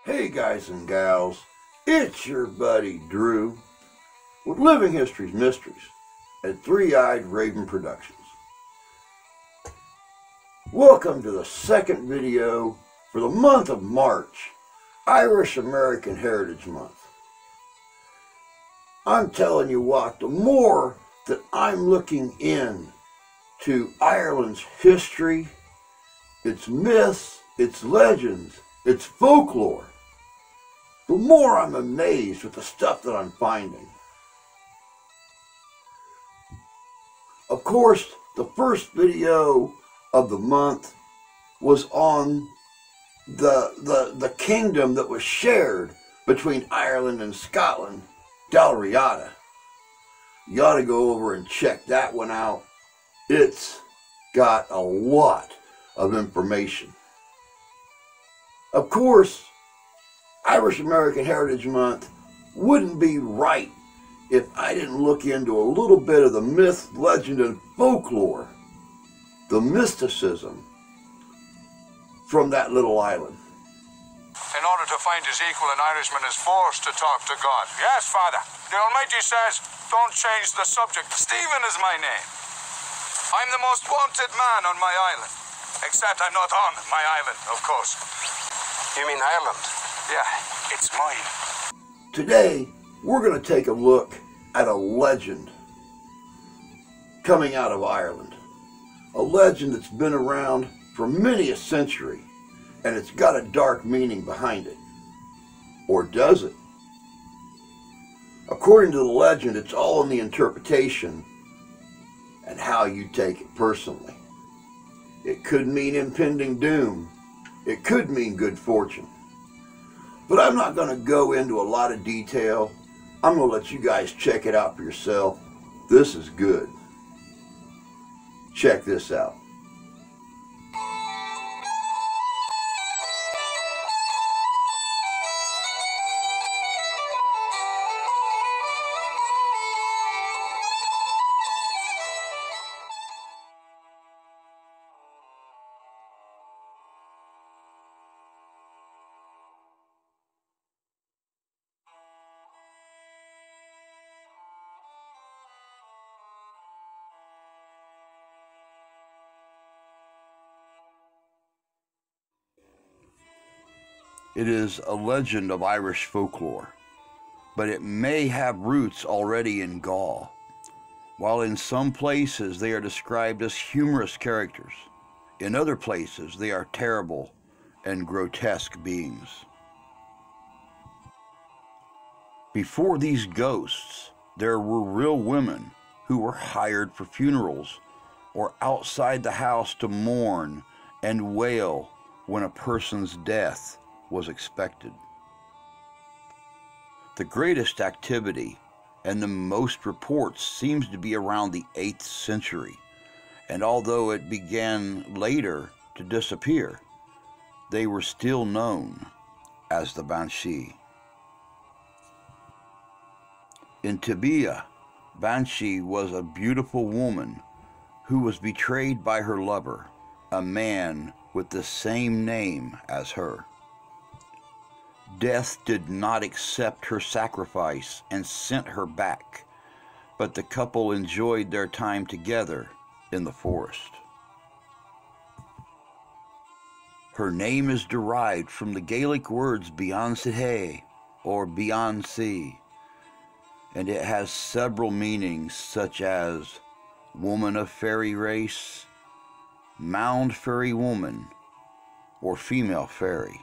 Hey guys and gals, it's your buddy Drew with Living History's Mysteries at Three-Eyed Raven Productions. Welcome to the second video for the month of March, Irish American Heritage Month. I'm telling you what, the more that I'm looking into Ireland's history, its myths, its legends, its folklore, the more I'm amazed with the stuff that I'm finding. Of course, the first video of the month was on the kingdom that was shared between Ireland and Scotland, Dalriada. You ought to go over and check that one out. It's got a lot of information. Of course, Irish American Heritage Month wouldn't be right if I didn't look into a little bit of the myth, legend, and folklore, the mysticism from that little island. In order to find his equal, an Irishman is forced to talk to God. Yes, Father. The Almighty says, don't change the subject. Stephen is my name. I'm the most wanted man on my island. Except I'm not on my island, of course. You mean Ireland? Yeah, it's mine. Today, we're going to take a look at a legend coming out of Ireland. A legend that's been around for many a century, and it's got a dark meaning behind it. Or does it? According to the legend, it's all in the interpretation and how you take it personally. It could mean impending doom. It could mean good fortune. But I'm not going to go into a lot of detail. I'm going to let you guys check it out for yourself. This is good. Check this out. It is a legend of Irish folklore, but it may have roots already in Gaul. While in some places they are described as humorous characters, in other places they are terrible and grotesque beings. Before these ghosts, there were real women who were hired for funerals or outside the house to mourn and wail when a person's death was expected. The greatest activity and the most reports seems to be around the 8th century, and although it began later to disappear, they were still known as the Banshee. In Tibia, Banshee was a beautiful woman who was betrayed by her lover, a man with the same name as her. Death did not accept her sacrifice and sent her back, but the couple enjoyed their time together in the forest. Her name is derived from the Gaelic words beyond Sihé or beyond sea, and it has several meanings such as woman of fairy race, mound fairy woman, or female fairy.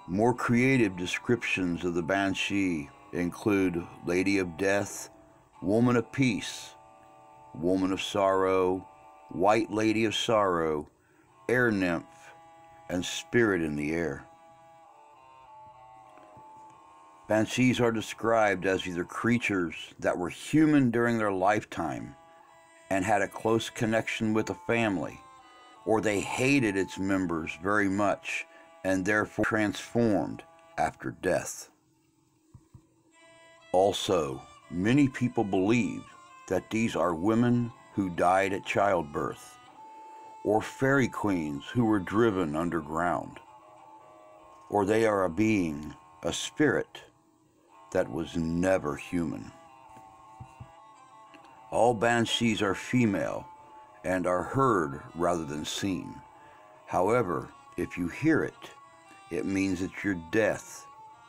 More creative descriptions of the Banshee include Lady of Death, Woman of Peace, Woman of Sorrow, White Lady of Sorrow, Air Nymph, and Spirit in the Air. Banshees are described as either creatures that were human during their lifetime and had a close connection with a family, or they hated its members very much and therefore transformed after death. Also, many people believe that these are women who died at childbirth, or fairy queens who were driven underground. or they are a being, a spirit, that was never human. All banshees are female and are heard rather than seen. However, if you hear it, it means that your death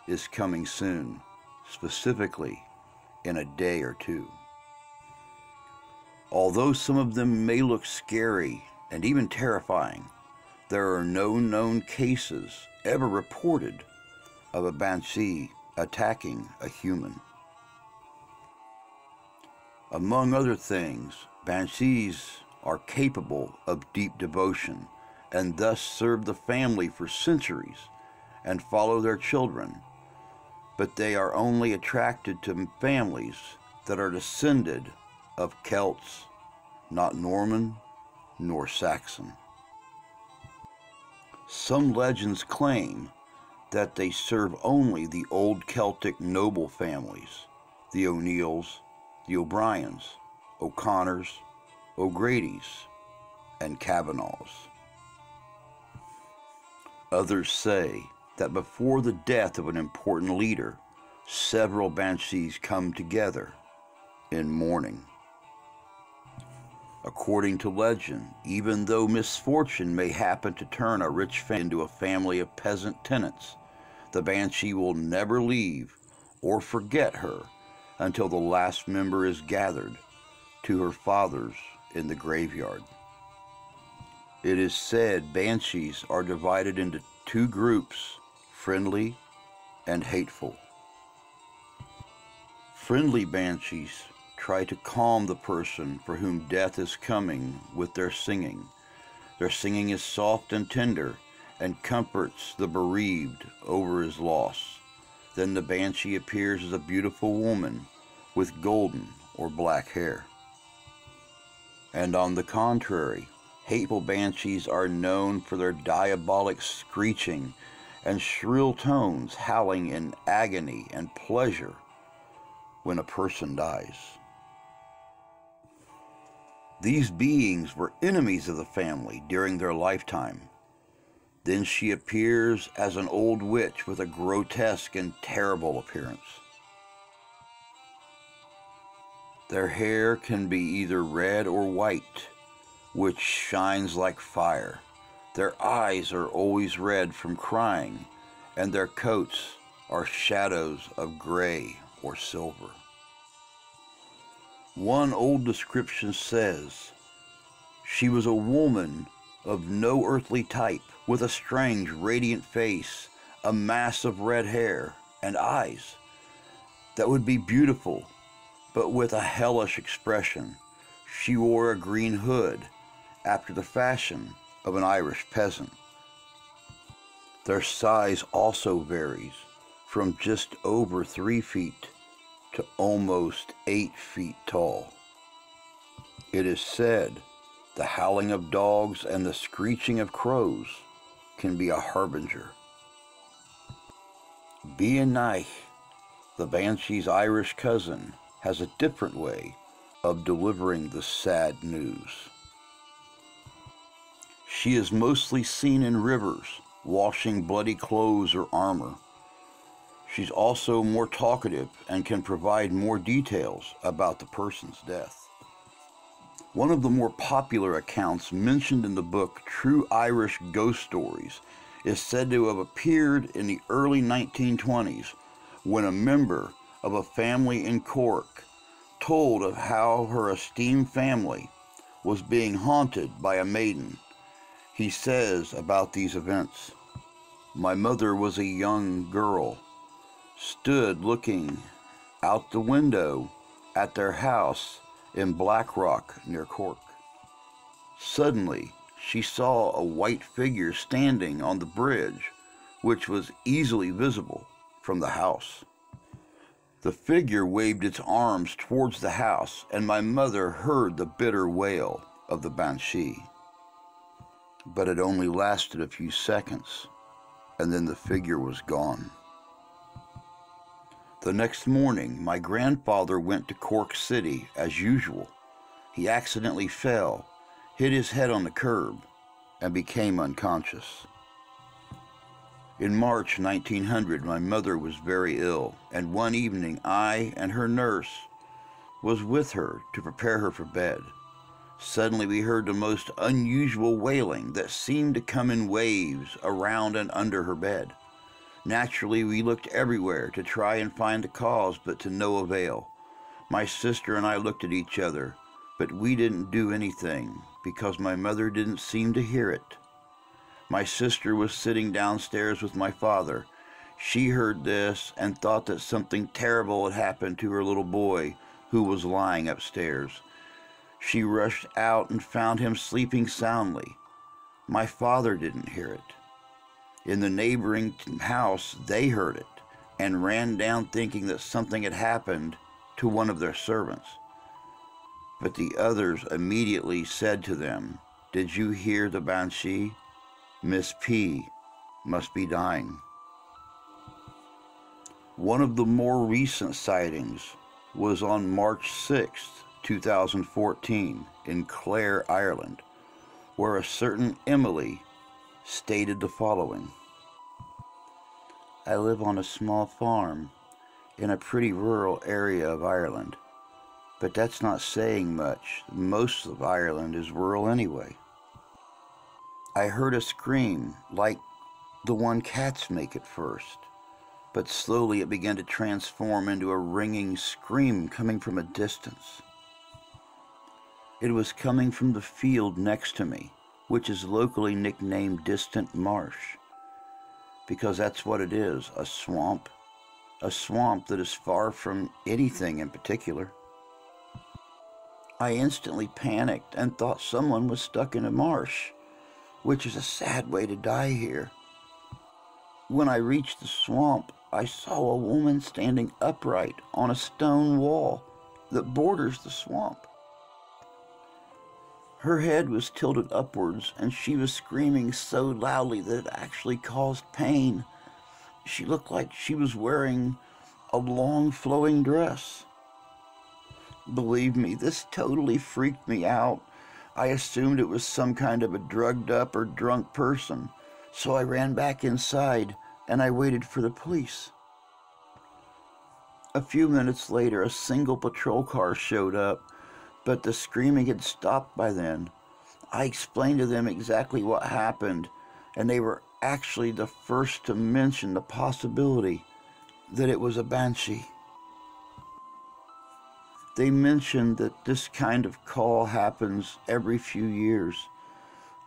is coming soon, specifically in a day or two. Although some of them may look scary and even terrifying, there are no known cases ever reported of a banshee attacking a human. Among other things, banshees are capable of deep devotion and thus serve the family for centuries and follow their children, but they are only attracted to families that are descended of Celts, not Norman nor Saxon. Some legends claim that they serve only the old Celtic noble families, the O'Neills, the O'Briens, O'Connors, O'Gradys, and Kavanaghs. Others say that before the death of an important leader, several banshees come together in mourning. According to legend, even though misfortune may happen to turn a rich family into a family of peasant tenants, the banshee will never leave or forget her until the last member is gathered to her fathers in the graveyard. It is said banshees are divided into two groups, friendly and hateful. Friendly banshees try to calm the person for whom death is coming with their singing. Their singing is soft and tender and comforts the bereaved over his loss. Then the banshee appears as a beautiful woman with golden or black hair. And on the contrary, hateful banshees are known for their diabolic screeching and shrill tones, howling in agony and pleasure when a person dies. These beings were enemies of the family during their lifetime. Then she appears as an old witch with a grotesque and terrible appearance. Their hair can be either red or white, which shines like fire. Their eyes are always red from crying, and their coats are shadows of gray or silver. One old description says, "She was a woman of no earthly type, with a strange, radiant face, a mass of red hair, and eyes that would be beautiful, but with a hellish expression. She wore a green hood, after the fashion of an Irish peasant." Their size also varies from just over 3 feet to almost 8 feet tall. It is said the howling of dogs and the screeching of crows can be a harbinger. Banshee, the banshee's Irish cousin, has a different way of delivering the sad news. She is mostly seen in rivers, washing bloody clothes or armor. She's also more talkative and can provide more details about the person's death. One of the more popular accounts mentioned in the book True Irish Ghost Stories is said to have appeared in the early 1920s when a member of a family in Cork told of how her esteemed family was being haunted by a maiden. He says about these events, "My mother was a young girl, stood looking out the window at their house in Blackrock near Cork. Suddenly, she saw a white figure standing on the bridge, which was easily visible from the house. The figure waved its arms towards the house, and my mother heard the bitter wail of the banshee. But it only lasted a few seconds, and then the figure was gone." The next morning, my grandfather went to Cork City as usual. He accidentally fell, hit his head on the curb, and became unconscious. In March 1900, my mother was very ill, and one evening I and her nurse was with her to prepare her for bed. Suddenly we heard the most unusual wailing that seemed to come in waves around and under her bed. Naturally, we looked everywhere to try and find the cause, but to no avail. My sister and I looked at each other, but we didn't do anything because my mother didn't seem to hear it. My sister was sitting downstairs with my father. She heard this and thought that something terrible had happened to her little boy who was lying upstairs. She rushed out and found him sleeping soundly. My father didn't hear it. In the neighboring house, they heard it and ran down thinking that something had happened to one of their servants. But the others immediately said to them, "Did you hear the Banshee? Miss P must be dying." One of the more recent sightings was on March 6th, 2014 in Clare, Ireland, where a certain Emily stated the following: "I live on a small farm in a pretty rural area of Ireland, but that's not saying much. Most of Ireland is rural anyway. I heard a scream like the one cats make at first, but slowly it began to transform into a ringing scream coming from a distance. It was coming from the field next to me, which is locally nicknamed Distant Marsh, because that's what it is, a swamp that is far from anything in particular. I instantly panicked and thought someone was stuck in a marsh, which is a sad way to die here. When I reached the swamp, I saw a woman standing upright on a stone wall that borders the swamp. Her head was tilted upwards, and she was screaming so loudly that it actually caused pain. She looked like she was wearing a long flowing dress. Believe me, this totally freaked me out. I assumed it was some kind of a drugged up or drunk person, so I ran back inside and I waited for the police. A few minutes later, a single patrol car showed up, but the screaming had stopped by then. I explained to them exactly what happened, and they were actually the first to mention the possibility that it was a banshee. They mentioned that this kind of call happens every few years.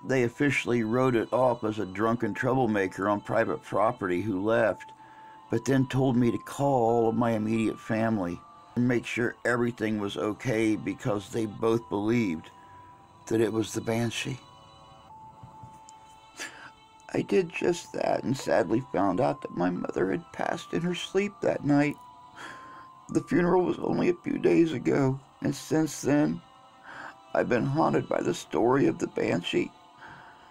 They officially wrote it off as a drunken troublemaker on private property who left, but then told me to call all of my immediate family and make sure everything was okay because they both believed that it was the Banshee. I did just that and sadly found out that my mother had passed in her sleep that night. The funeral was only a few days ago, and since then, I've been haunted by the story of the Banshee,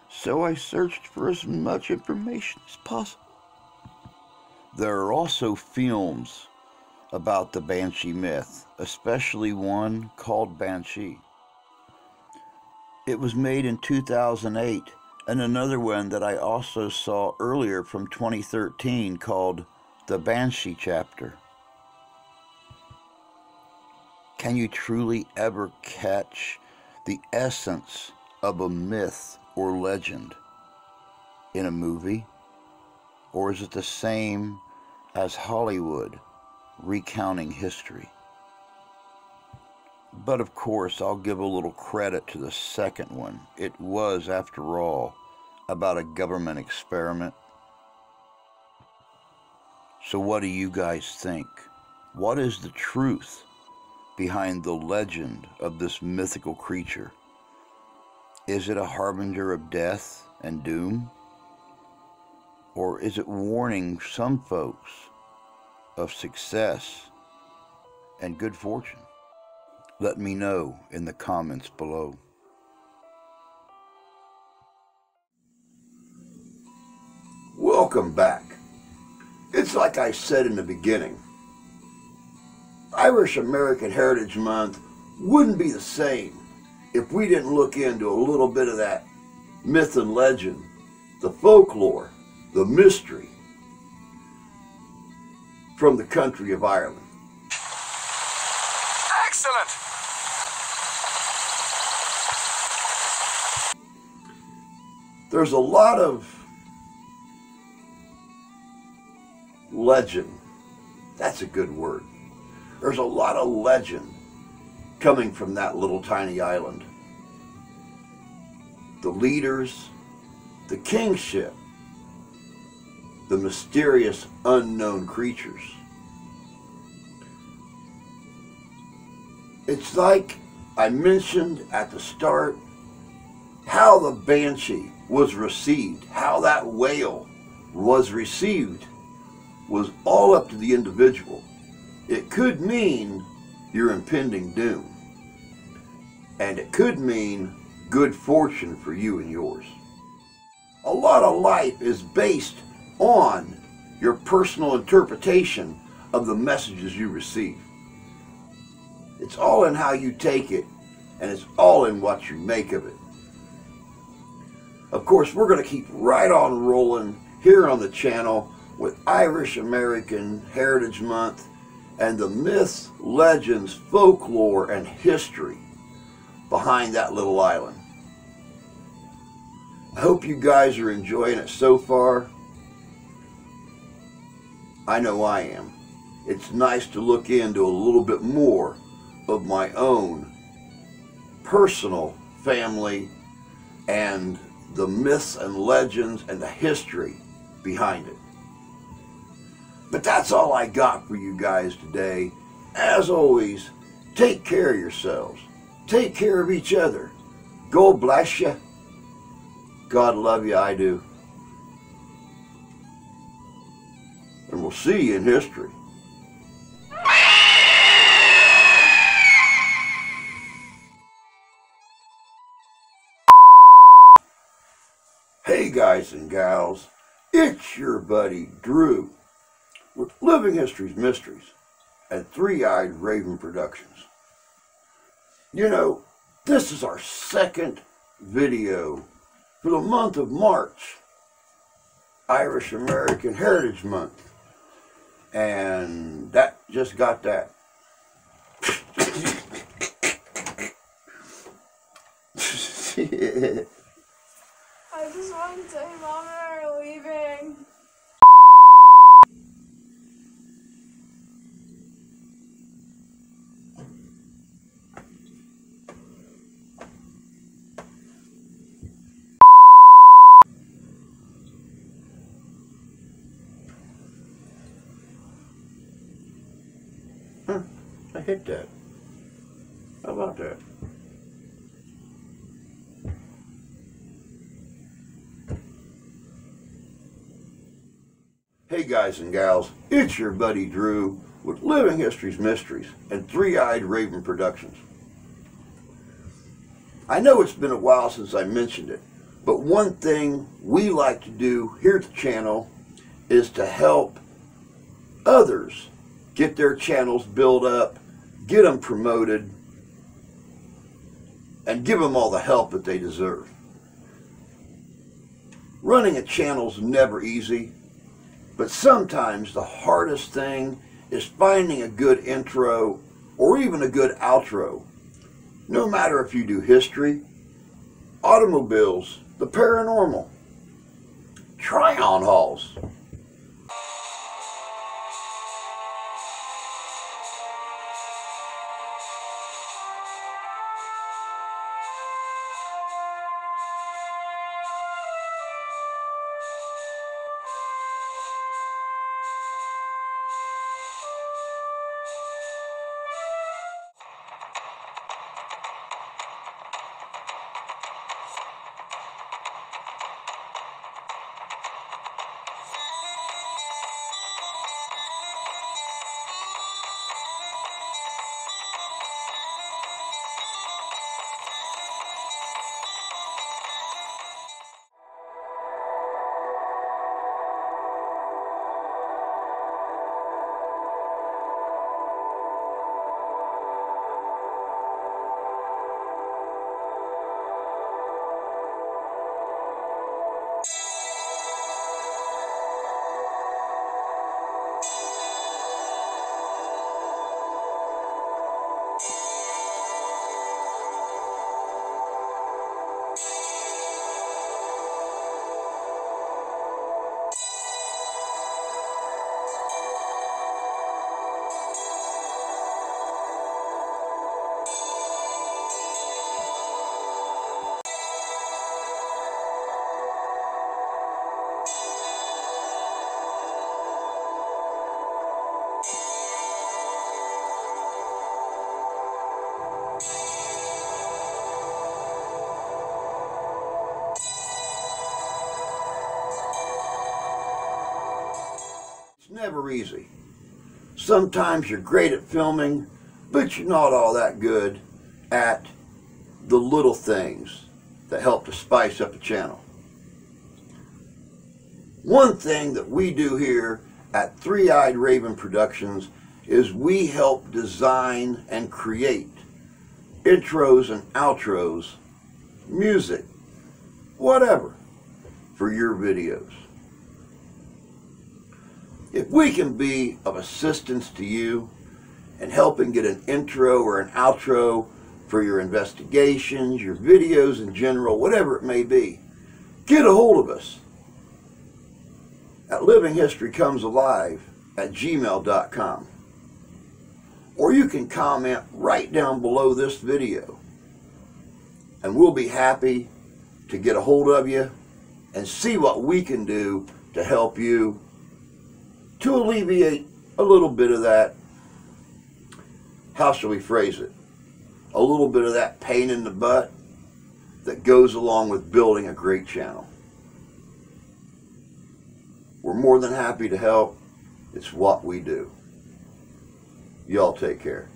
so I searched for as much information as possible. There are also films about the Banshee myth, especially one called Banshee. It was made in 2008, and another one that I also saw earlier from 2013 called The Banshee Chapter. Can you truly ever catch the essence of a myth or legend in a movie? Or is it the same as Hollywood recounting history? But of course, I'll give a little credit to the second one. It was, after all, about a government experiment. So what do you guys think? What is the truth behind the legend of this mythical creature? Is it a harbinger of death and doom? Or is it warning some folks of success and good fortune? Let me know in the comments below. Welcome back. It's like I said in the beginning. Irish American Heritage Month wouldn't be the same if we didn't look into a little bit of that myth and legend, the folklore the mystery from the country of Ireland. Excellent! There's a lot of legend. That's a good word. There's a lot of legend coming from that little tiny island. The leaders, the kingship, the mysterious unknown creatures. It's like I mentioned at the start, how the Banshee was received, how that whale was received, was all up to the individual. It could mean your impending doom, and it could mean good fortune for you and yours. A lot of life is based on your personal interpretation of the messages you receive. It's all in how you take it, and it's all in what you make of it. Of course, we're going to keep right on rolling here on the channel with Irish American Heritage Month and the myths, legends, folklore, and history behind that little island. I hope you guys are enjoying it so far. I know I am. It's nice to look into a little bit more of my own personal family and the myths and legends and the history behind it. But that's all I got for you guys today. As always, take care of yourselves. Take care of each other. God bless you. God love you, I do. And we'll see you in history. Hey guys and gals, it's your buddy Drew with Living History's Mysteries and Three-Eyed Raven Productions. You know, this is our second video for the month of March, Irish American Heritage Month, and that just got that. I just want to say Mom and I are leaving. Huh, I hit that. How about that? Hey guys and gals, it's your buddy Drew with Living History's Mysteries and Three-Eyed Raven Productions. I know it's been a while since I mentioned it, but one thing we like to do here at the channel is to help others get their channels built up, get them promoted, and give them all the help that they deserve. Running a channel's never easy, but sometimes the hardest thing is finding a good intro or even a good outro. No matter if you do history, automobiles, the paranormal, try-on hauls. It's never easy. Sometimes you're great at filming, but you're not all that good at the little things that help to spice up a channel. One thing that we do here at Three-Eyed Raven Productions is we help design and create intros and outros, music, whatever, for your videos. If we can be of assistance to you in helping get an intro or an outro for your investigations, your videos in general, whatever it may be, get a hold of us at livinghistorycomesalive@gmail.com. Or you can comment right down below this video, and we'll be happy to get a hold of you and see what we can do to help you to alleviate a little bit of that, how shall we phrase it, a little bit of that pain in the butt that goes along with building a great channel. We're more than happy to help. It's what we do. Y'all take care.